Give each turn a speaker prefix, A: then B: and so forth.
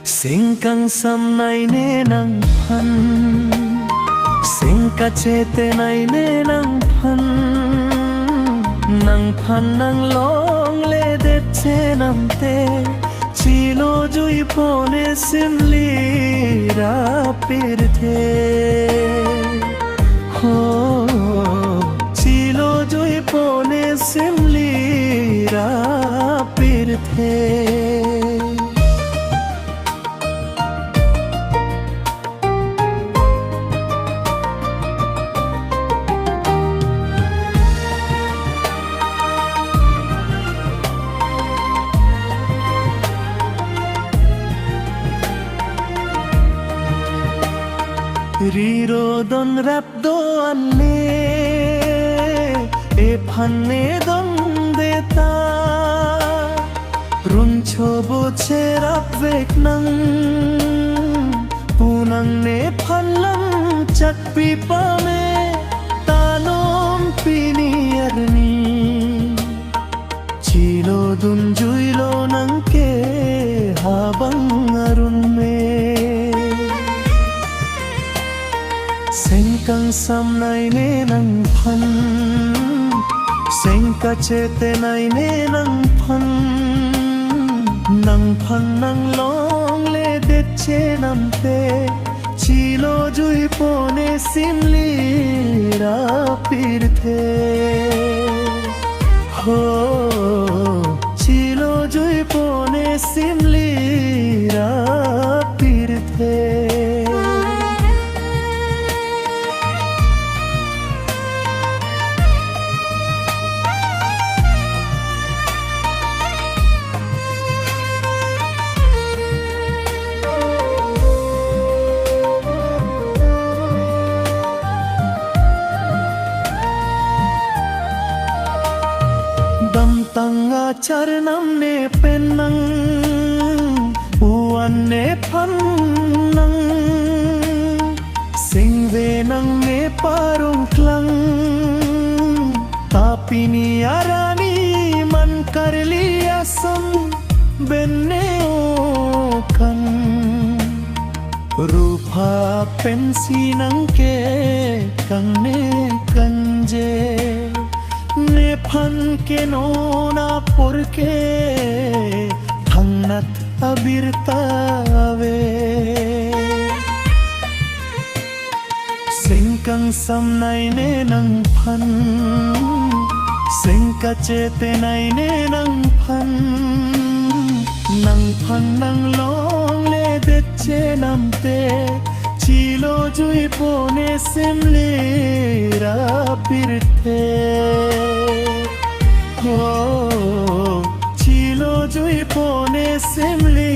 A: Singkang samnay nenang pan Singka chete nay nenang pan Nang pan nang long le det chenam te Chilo jui pone simli ra pirthe Ho Chilo jui pone simli ra pirthe Riro don rap do anne e phanne don deta run chobo cherap vek nang punang ne phallam chak pi pame tanom pini arni chilo dun juilo nang ke habang arun me Sengkang samnay nenang pan Sengka chete nay nenang pan Nang pan nang long le det chenam te Chilo jui pone simli ra pirthe Ho Chilo jui pone simli ra pirthe Dam tanga charnam ne pennang uan ne phannang singve nang ne parung klang tapini arani man karli asam benne o kan rupa pensi nang ke kang ne kanje ne phan ke nona porque thangnat abirtave sengkang samnay nenang phan sengka chete nay nenang phan nang phan nang long le det chenam te Chilo jui pone simli ra pirthe Ho Chilo jui pone simli